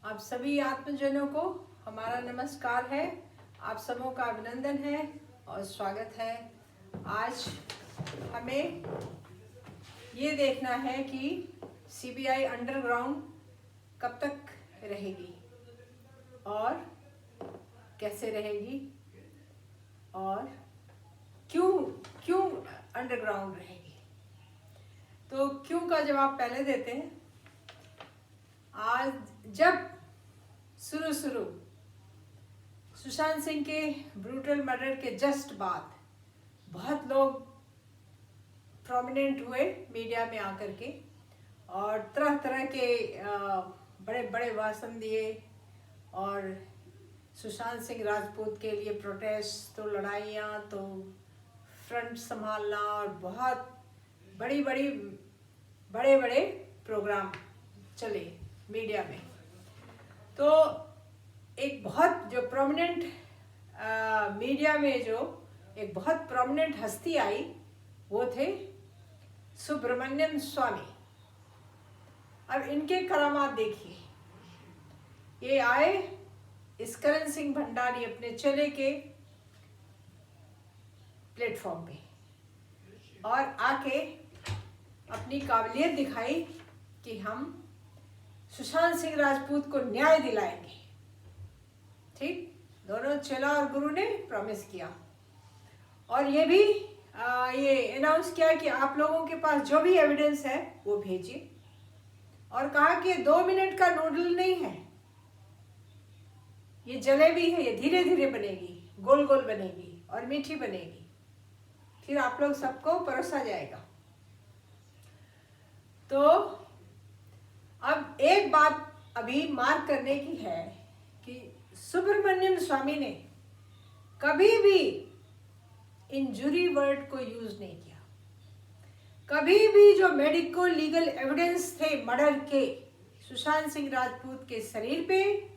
आप सभी आत्मजनों को हमारा नमस्कार है। आप सबों का अभिनंदन है और स्वागत है। आज हमें ये देखना है कि सीबीआई अंडरग्राउंड कब तक रहेगी और कैसे रहेगी और क्यों क्यों अंडरग्राउंड रहेगी। तो क्यों का जवाब पहले देते हैं। आज जब शुरू सुशांत सिंह के ब्रूटल मर्डर के जस्ट बाद बहुत लोग प्रोमिनेंट हुए मीडिया में आकर के और तरह तरह के बड़े बड़े भाषण दिए और सुशांत सिंह राजपूत के लिए प्रोटेस्ट, तो लड़ाइयाँ, तो फ्रंट संभालना और बहुत बड़े बड़े प्रोग्राम चले मीडिया में। तो एक बहुत जो प्रोमिनेंट मीडिया में जो एक बहुत प्रोमिनेंट हस्ती आई वो थे सुब्रमण्यम स्वामी। अब इनके करामात देखिए। ये आए इस्करन सिंह भंडारी अपने चले के प्लेटफॉर्म पे और आके अपनी काबिलियत दिखाई कि हम सुशांत सिंह राजपूत को न्याय दिलाएंगे। ठीक, दोनों चेला और गुरु ने प्रॉमिस किया और ये भी ये अनाउंस किया कि आप लोगों के पास जो भी एविडेंस है वो भेजिए और कहा कि 2 मिनट का नूडल नहीं है, ये जलेबी है, ये धीरे धीरे बनेगी, गोल गोल बनेगी और मीठी बनेगी, फिर आप लोग सबको परोसा जाएगा। तो अब एक बात अभी मार्क करने की है कि सुब्रमण्यम स्वामी ने कभी भी इंजुरी वर्ड को यूज नहीं किया। कभी भी जो मेडिकल लीगल एविडेंस थे मर्डर के सुशांत सिंह राजपूत के शरीर पे,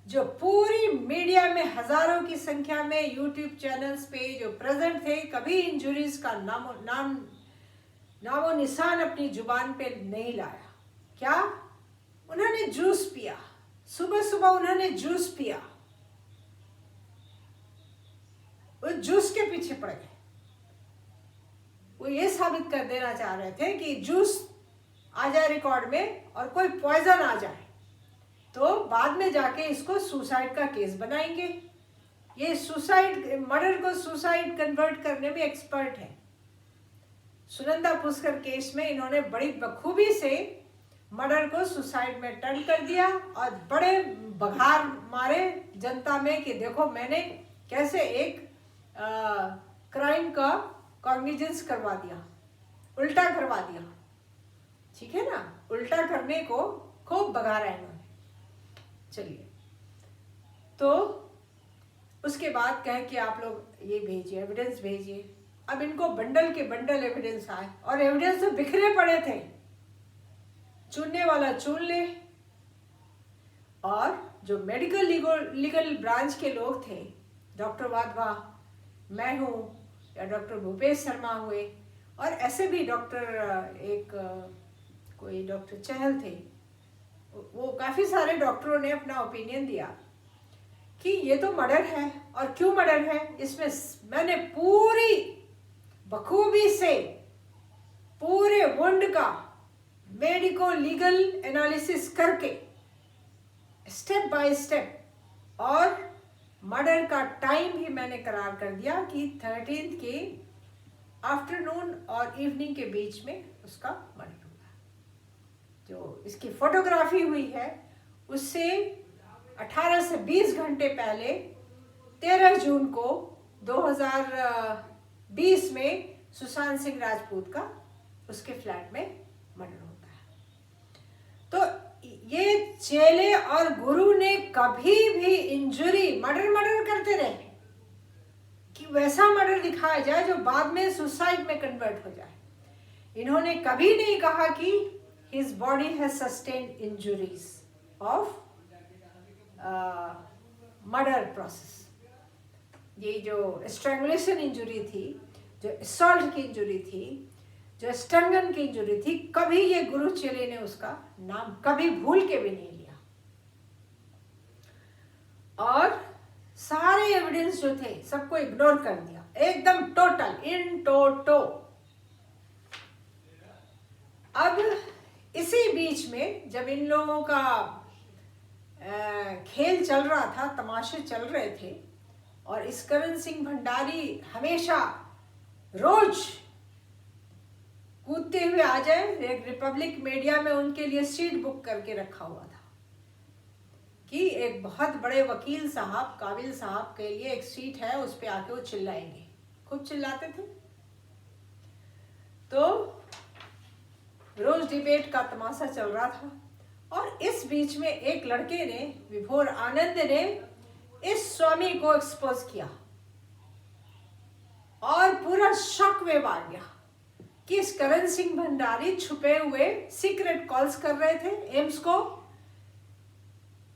जो पूरी मीडिया में हजारों की संख्या में यूट्यूब चैनल्स पे जो प्रेजेंट थे, कभी इंजुरीज का नामो निशान अपनी जुबान पे नहीं लाया। क्या? उन्होंने जूस पिया, सुबह सुबह उन्होंने जूस पिया, वो जूस के पीछे पड़ गए। वो ये साबित कर देना चाह रहे थे कि जूस आ जाए रिकॉर्ड में और कोई पॉइजन आ जाए तो बाद में जाके इसको सुसाइड का केस बनाएंगे। ये सुसाइड मर्डर को सुसाइड कन्वर्ट करने में एक्सपर्ट है। सुनंदा पुष्कर केस में इन्होंने बड़ी बखूबी से मर्डर को सुसाइड में टर्न कर दिया और बड़े बघार मारे जनता में कि देखो मैंने कैसे एक क्राइम का कॉग्निजेंस करवा दिया, उल्टा करवा दिया। ठीक है ना, उल्टा करने को खूब बघारा इन्होंने। चलिए, तो उसके बाद कहे कि आप लोग ये भेजिए, एविडेंस भेजिए। अब इनको बंडल के बंडल एविडेंस आए और एविडेंस तो बिखरे पड़े थे। चुनने वाला चुन ले और जो मेडिकल लीगल ब्रांच के लोग थे, डॉक्टर वाधवा, मैं हूँ, या डॉक्टर भूपेश शर्मा हुए और ऐसे भी डॉक्टर एक कोई डॉक्टर चहल थे, वो काफ़ी सारे डॉक्टरों ने अपना ओपिनियन दिया कि ये तो मर्डर है। और क्यों मर्डर है, इसमें मैंने पूरी बखूबी से पूरे वुंड का मेडिको लीगल एनालिसिस करके स्टेप बाय स्टेप और मर्डर का टाइम भी मैंने करार कर दिया कि 13 के आफ्टरनून और इवनिंग के बीच में उसका मर्डर हुआ। जो इसकी फोटोग्राफी हुई है उससे 18 से 20 घंटे पहले 13 जून को 2020 में सुशांत सिंह राजपूत का उसके फ्लैट में मर्डर होता है। तो ये चेले और गुरु ने कभी भी इंजुरी मर्डर करते रहे कि वैसा मर्डर दिखाया जाए जो बाद में सुसाइड में कन्वर्ट हो जाए। इन्होंने कभी नहीं कहा कि his body has sustained injuries of murder process. ये जो स्ट्रैंगुलेशन इंजुरी थी, जो असॉल्ट की इंजुरी थी, जो स्टंगन की इंजुरी थी, कभी ये गुरु चेले ने उसका नाम कभी भूल के भी नहीं लिया। एविडेंस जो थे सबको इग्नोर कर दिया, एकदम टोटल इन टोटो। अब इसी बीच में जब इन लोगों का खेल चल रहा था, तमाशे चल रहे थे, और इस करण सिंह भंडारी हमेशा रोज कूदते हुए आ जाए, एक रिपब्लिक मीडिया में उनके लिए सीट बुक करके रखा हुआ था कि एक बहुत बड़े वकील साहब, काबिल साहब के लिए एक सीट है, उस पे आके वो चिल्लाएंगे। खूब चिल्लाते थे। तो रोज डिबेट का तमाशा चल रहा था, और इस बीच में एक लड़के ने, विभोर आनंद ने, इस स्वामी को एक्सपोज किया और पूरा शॉक वेव आ गया कि इस करण सिंह भंडारी छुपे हुए सीक्रेट कॉल्स कर रहे थे एम्स को।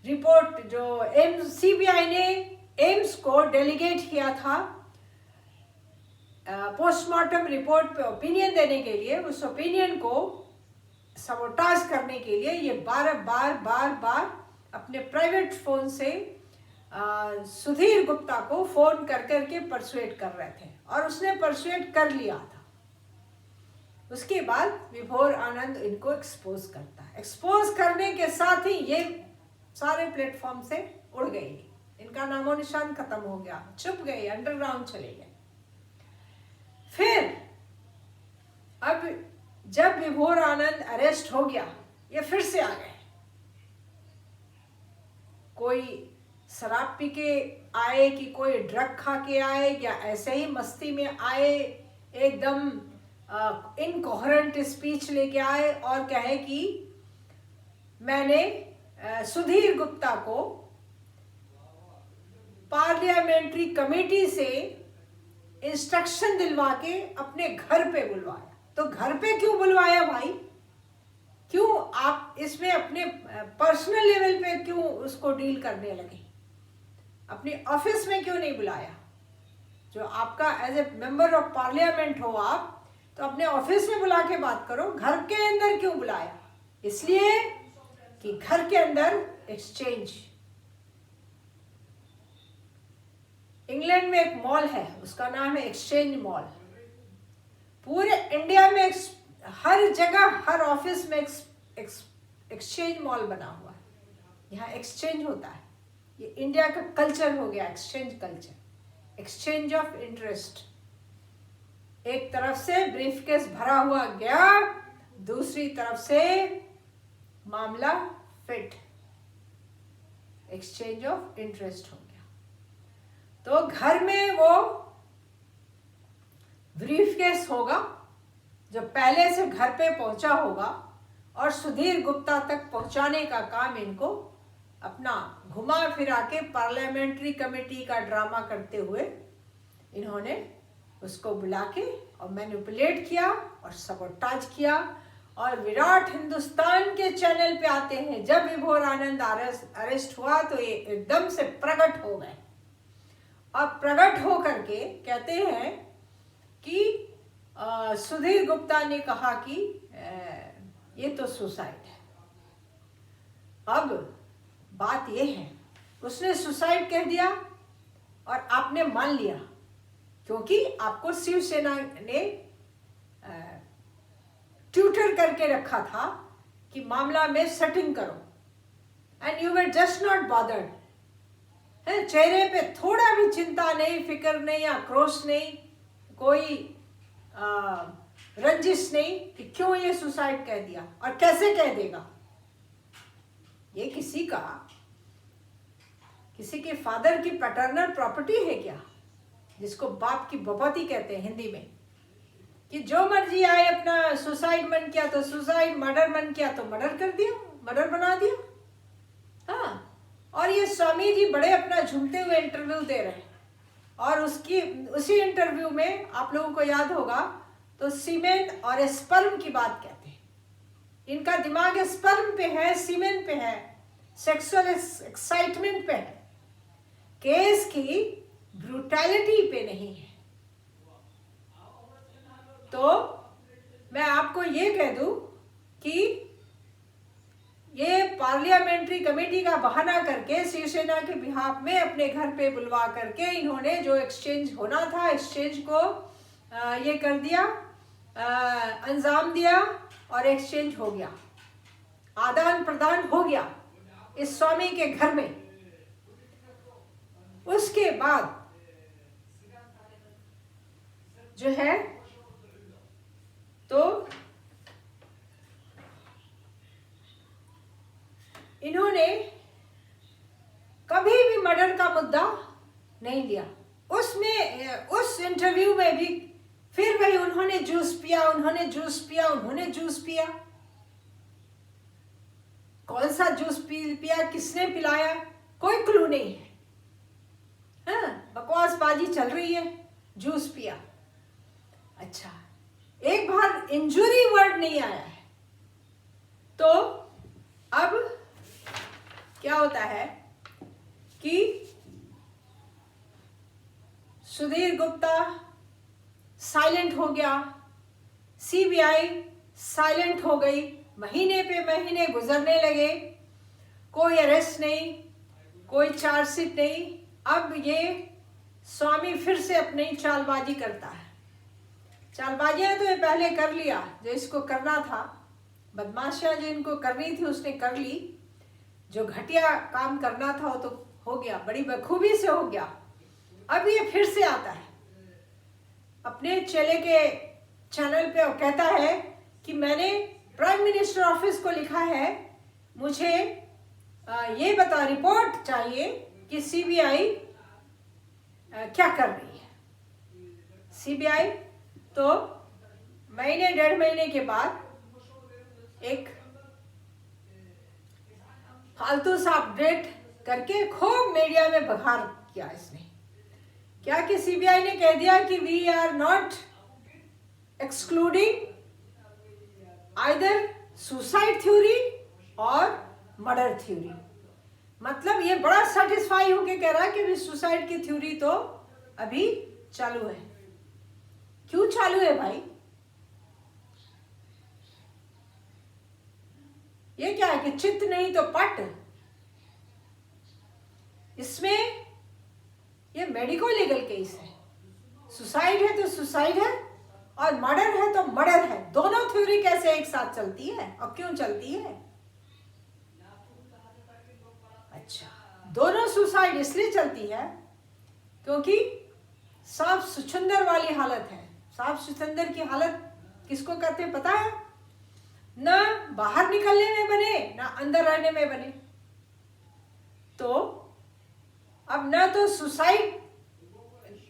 रिपोर्ट जो एम्स, सीबीआई ने एम्स को डेलीगेट किया था पोस्टमार्टम रिपोर्ट पे ओपिनियन देने के लिए, उस ओपिनियन को सबोटाज करने के लिए ये बार बार अपने प्राइवेट फोन से सुधीर गुप्ता को फोन कर करके परसुएट कर रहे थे, और उसने परसुएट कर लिया था। उसके बाद विभोर आनंद इनको एक्सपोज करता है। एक्सपोज करने के साथ ही ये सारे प्लेटफॉर्म से उड़ गए, इनका नामो निशान खत्म हो गया, छुप गए, अंडरग्राउंड चले गए। फिर अब जब विभोर आनंद अरेस्ट हो गया, ये फिर से आ गए। कोई शराब पी के आए कि कोई ड्रग खा के आए, या ऐसे ही मस्ती में आए, एकदम इनकोहेरेंट स्पीच लेके आए और कहे कि मैंने सुधीर गुप्ता को पार्लियामेंट्री कमेटी से इंस्ट्रक्शन दिलवा के अपने घर पे बुलवाया। तो घर पे क्यों बुलवाया भाई? क्यों आप इसमें अपने पर्सनल लेवल पे क्यों उसको डील करने लगे? अपने ऑफिस में क्यों नहीं बुलाया? जो आपका as a member of parliament हो आप, तो अपने ऑफिस में बुला के बात करो। घर के अंदर क्यों बुलाया? इसलिए कि घर के अंदर एक्सचेंज। इंग्लैंड में एक मॉल है, उसका नाम है एक्सचेंज मॉल। पूरे इंडिया में हर जगह, हर ऑफिस में एक्सचेंज मॉल बना हुआ है। यहाँ एक्सचेंज होता है। ये इंडिया का कल्चर हो गया, exchange culture, exchange of interest. एक तरफ से ब्रीफकेस भरा हुआ गया, दूसरी तरफ से मामला फिट, एक्सचेंज ऑफ इंटरेस्ट हो गया। तो घर में वो ब्रीफकेस होगा जो पहले से घर पे पहुंचा होगा, और सुधीर गुप्ता तक पहुंचाने का काम इनको अपना घुमा फिरा के पार्लियामेंट्री कमेटी का ड्रामा करते हुए इन्होंने उसको बुला के और मैनिपुलेट किया और सबोटाज किया। और विराट हिंदुस्तान के चैनल पे आते हैं, जब विभोर आनंद अरेस्ट हुआ तो ये एकदम से प्रकट हो गए, और प्रकट हो करके कहते हैं कि सुधीर गुप्ता ने कहा कि ये तो सुसाइड है। अब बात ये है, उसने सुसाइड कह दिया और आपने मान लिया, क्योंकि आपको शिवसेना ने ट्यूटर करके रखा था कि मामला में सेटिंग करो, and you were just not bothered. चेहरे पे थोड़ा भी चिंता नहीं, फिक्र नहीं, आक्रोश नहीं, कोई रंजिश नहीं कि क्यों ये सुसाइड कह दिया और कैसे कह देगा। ये किसी के फादर की पैटर्नल प्रॉपर्टी है क्या, जिसको बाप की बपौती कहते हैं हिंदी में, कि जो मर्जी आए अपना सुसाइड मन किया तो सुसाइड, मर्डर मन किया तो मर्डर कर दिया, मर्डर बना दिया। हाँ, और ये स्वामी जी बड़े अपना झूमते हुए इंटरव्यू दे रहे हैं, और उसी इंटरव्यू में आप लोगों को याद होगा तो सीमेन और स्पर्म की बात कहते हैं। इनका दिमाग स्पर्म पे है, सीमेन पे है, सेक्सुअल एक्साइटमेंट पे है, केस की ब्रूटैलिटी पे नहीं है। तो मैं आपको ये कह दूं कि ये पार्लियामेंट्री कमेटी का बहाना करके शिवसेना के बिहाफ में अपने घर पे बुलवा करके इन्होंने जो एक्सचेंज होना था, एक्सचेंज को ये कर दिया, अंजाम दिया और एक्सचेंज हो गया, आदान प्रदान हो गया इस स्वामी के घर में। उसके बाद जो है तो इन्होंने कभी भी मर्डर का मुद्दा नहीं लिया। उस इंटरव्यू में भी फिर वही उन्होंने जूस पिया, उन्होंने जूस पिया, उन्होंने जूस पिया। कौन सा जूस पिया, किसने पिलाया, कोई क्लू नहीं है। हाँ, बकवासबाजी चल रही है, जूस पिया। अच्छा, एक बार इंजुरी वर्ड नहीं आया है तो अब क्या होता है कि सुधीर गुप्ता साइलेंट हो गया, सीबीआई साइलेंट हो गई, महीने पे महीने गुजरने लगे, कोई अरेस्ट नहीं, कोई चार्जशीट नहीं। अब ये स्वामी फिर से अपनी चालबाजी करता है। चालबाजियां तो ये पहले कर लिया, जो इसको करना था, बदमाशियां जो इनको करनी थी उसने कर ली, जो घटिया काम करना था वो तो हो गया, बड़ी बखूबी से हो गया। अब ये फिर से आता है अपने चेले के चैनल पे और कहता है कि मैंने प्राइम मिनिस्टर ऑफिस को लिखा है, मुझे ये बता, रिपोर्ट चाहिए कि सीबीआई क्या कर रही है। सीबीआई तो महीने 1.5 महीने के बाद एक फालतू सा अपडेट करके खूब मीडिया में बघार किया इसने। क्या कि सीबीआई ने कह दिया कि we are not excluding either suicide theory और मर्डर थ्योरी। मतलब ये बड़ा सेटिस्फाई होके कह रहा है कि सुसाइड की थ्योरी तो अभी चालू है। क्यों चालू है भाई? ये क्या है कि चित्त नहीं तो पट। इसमें ये मेडिको लीगल केस है। सुसाइड है तो सुसाइड है और मर्डर है तो मर्डर है। दोनों थ्योरी कैसे एक साथ चलती है और क्यों चलती है? अच्छा, दोनों सुसाइड इसलिए चलती है क्योंकि सांप सुछंदर वाली हालत है। सांप सुछंदर की हालत किसको कहते हैं पता है? ना बाहर निकलने में बने ना अंदर रहने में बने। तो अब ना तो सुसाइड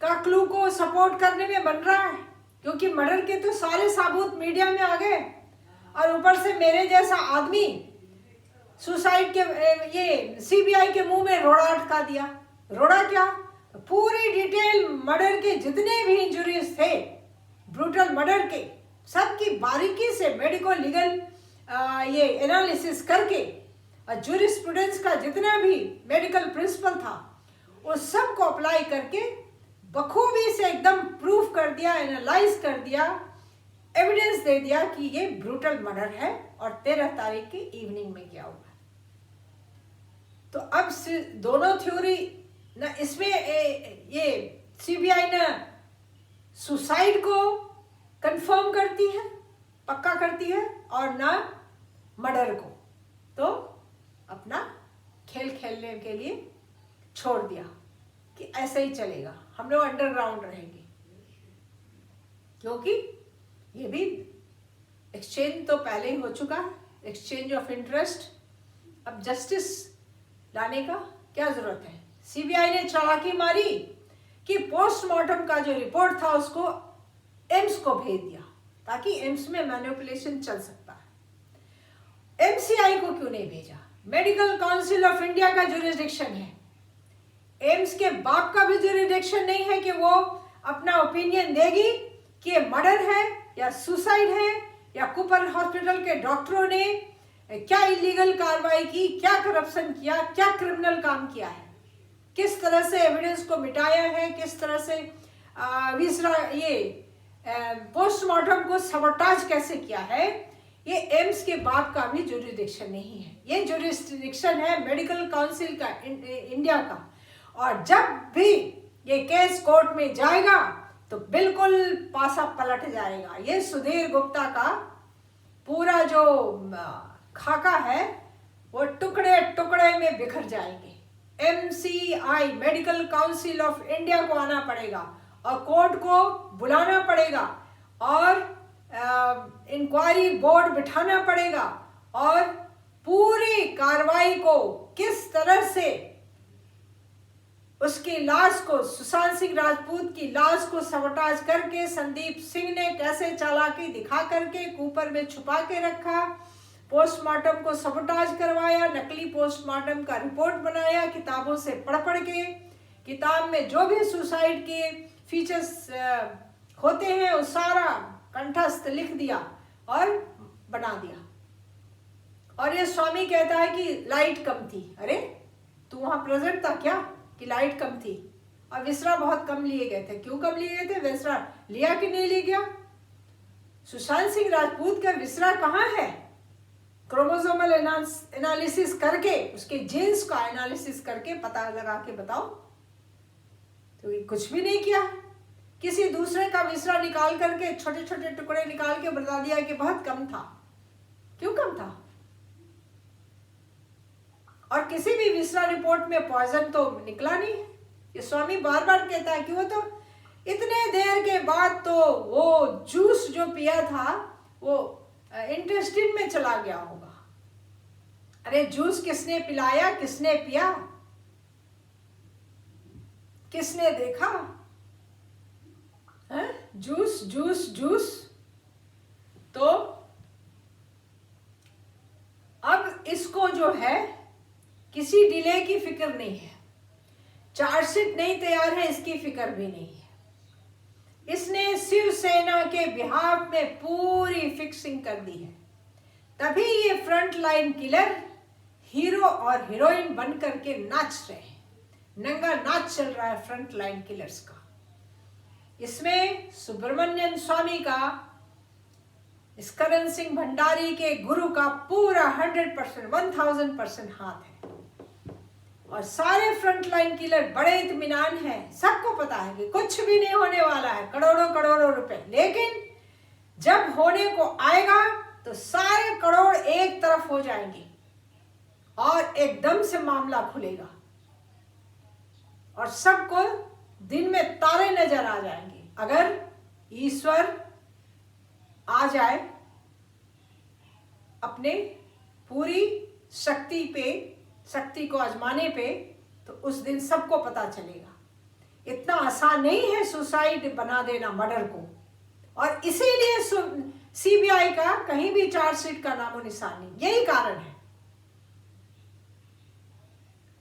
का क्लू को सपोर्ट करने में बन रहा है क्योंकि मर्डर के तो सारे सबूत मीडिया में आ गए, और ऊपर से मेरे जैसा आदमी सुसाइड के ये सीबीआई के मुंह में रोड़ा अटका दिया। रोड़ा क्या? पूरी डिटेल मर्डर के जितने भी इंजुरीज थे, ब्रूटल मर्डर के, सबकी बारीकी से मेडिको लीगल ये एनालिसिस करके और जूरिस्प्रूडेंस का जितना भी मेडिकल प्रिंसिपल था उस सब को अप्लाई करके बखूबी से एकदम प्रूफ कर दिया, एनालाइज कर दिया, एविडेंस दे दिया कि ये ब्रूटल मर्डर है और 13 तारीख की इवनिंग में क्या हुआ। तो अब दोनों थ्योरी ना, इसमें ये सीबीआई ना सुसाइड को कंफर्म करती है, पक्का करती है, और ना मर्डर को। तो अपना खेल खेलने के लिए छोड़ दिया कि ऐसे ही चलेगा, हम लोग अंडरग्राउंड रहेंगे। क्योंकि ये भी एक्सचेंज तो पहले ही हो चुका है, एक्सचेंज ऑफ इंटरेस्ट। अब जस्टिस लाने का क्या जरूरत है? सीबीआई ने चालाकी मारी कि पोस्टमार्टम का जो रिपोर्ट था उसको एम्स को भेज दिया ताकि एम्स में मैनिपुलेशन चल सकता है। एमसीआई को क्यों नहीं भेजा? मेडिकल काउंसिल ऑफ इंडिया का जुरिसडिक्शन है। एम्स के बाप का भी जुरिसडिक्शन नहीं है कि वो अपना ओपिनियन देगी कि ये मर्डर है या सुसाइड है, या कूपर हॉस्पिटल के डॉक्टरों ने क्या इलीगल कार्रवाई की, क्या करप्शन किया, क्या क्रिमिनल काम किया है, किस तरह से एविडेंस को मिटाया है, किस तरह से पोस्टमार्टम को सबोटाज कैसे किया है। ये एम्स के बाप का भी जुरिडिक्शन नहीं है, ये जुरिडिक्शन है मेडिकल काउंसिल का, इंडिया का। और जब भी ये केस कोर्ट में जाएगा तो बिल्कुल पासा पलट जाएगा। ये सुधीर गुप्ता का पूरा जो खाका है वो टुकड़े टुकड़े में बिखर जाएंगे। MCI medical council of India को आना पड़ेगा और कोर्ट को बुलाना पड़ेगा और इंक्वायरी बोर्ड बिठाना पड़ेगा और पूरी कार्रवाई को किस तरह से उसकी लाश को, सुशांत सिंह राजपूत की लाश को सबोटाज करके संदीप सिंह ने कैसे चालाकी दिखा करके कूपर में छुपा के रखा, पोस्टमार्टम को सबोटाज करवाया, नकली पोस्टमार्टम का रिपोर्ट बनाया, किताबों से पढ़ पढ़ के, किताब में जो भी सुसाइड के फीचर्स होते हैं वो सारा कंठस्थ लिख दिया और बना दिया। और ये स्वामी कहता है कि लाइट कम थी। अरे तू वहां प्रेजेंट था क्या कि लाइट कम थी? और विसरा बहुत कम लिए गए थे। क्यों कम लिए गए थे? विसरा लिया कि नहीं ले गया? सुशांत सिंह राजपूत का विसरा कहाँ है? क्रोमोसोमल एनालिसिस करके, उसके जीन्स का एनालिसिस करके पता लगा के बताओ। तो ये कुछ भी नहीं किया। किसी दूसरे का विसरा निकाल करके, छोटे छोटे टुकड़े निकाल के बता दिया कि बहुत कम था। क्यों कम था? और किसी भी विसरा रिपोर्ट में पॉइजन तो निकला नहीं। ये स्वामी बार बार कहता है कि वो तो इतने देर के बाद तो वो जूस जो पिया था वो इंटेस्टाइन में चला गया होगा। अरे जूस किसने पिलाया, किसने पिया, किसने देखा? है जूस जूस जूस। तो अब इसको जो है किसी डिले की फिक्र नहीं है, चार्जशीट नहीं तैयार है इसकी फिक्र भी नहीं है। इसने शिवसेना के बिहाफ में पूरी फिक्सिंग कर दी है। तभी ये फ्रंट लाइन किलर हीरो और हीरोइन बन करके नाच रहे हैं। नंगा नाच चल रहा है फ्रंट लाइन किलर्स का। इसमें सुब्रमण्यम स्वामी का, स्करण सिंह भंडारी के गुरु का पूरा 100%, 1000% हाथ है। और सारे फ्रंट लाइन किलर बड़े इत्मीनान हैं, सबको पता है कि कुछ भी नहीं होने वाला है, करोड़ों करोड़ों रुपए। लेकिन जब होने को आएगा तो सारे करोड़ एक तरफ हो जाएंगे और एकदम से मामला खुलेगा और सबको दिन में तारे नजर आ जाएंगे। अगर ईश्वर आ जाए अपने पूरी शक्ति पे, शक्ति को आजमाने पे, तो उस दिन सबको पता चलेगा। इतना आसान नहीं है सुसाइड बना देना मर्डर को। और इसीलिए सीबीआई का कहीं भी चार्जशीट का नामो निशान नहीं। यही कारण है।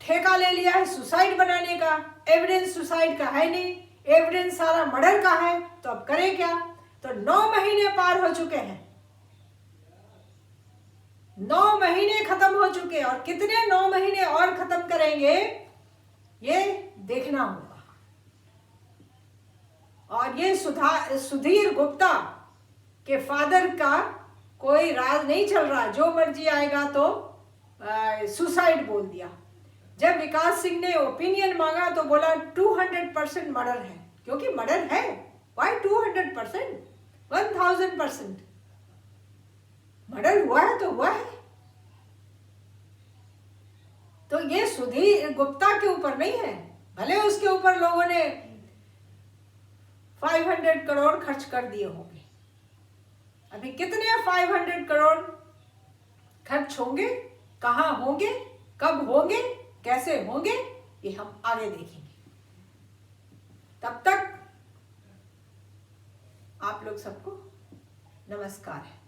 ठेका ले लिया है सुसाइड बनाने का, एविडेंस सुसाइड का है नहीं, एविडेंस सारा मर्डर का है। तो अब करें क्या? तो 9 महीने पार हो चुके हैं, 9 महीने खत्म हो चुके, और कितने 9 महीने और खत्म करेंगे ये देखना होगा। और ये सुधीर गुप्ता के फादर का कोई राज नहीं चल रहा। जो मर्जी आएगा तो सुसाइड बोल दिया। जब विकास सिंह ने ओपिनियन मांगा तो बोला 200% मर्डर है, क्योंकि मर्डर है। वाई 200%? 1000% मर्डर हुआ है तो हुआ है। तो ये सुधीर गुप्ता के ऊपर नहीं है। भले उसके ऊपर लोगों ने 500 करोड़ खर्च कर दिए होंगे, अभी कितने 500 करोड़ खर्च होंगे, कहां होंगे, कब होंगे, कैसे होंगे, ये हम आगे देखेंगे। तब तक आप लोग सबको नमस्कार है।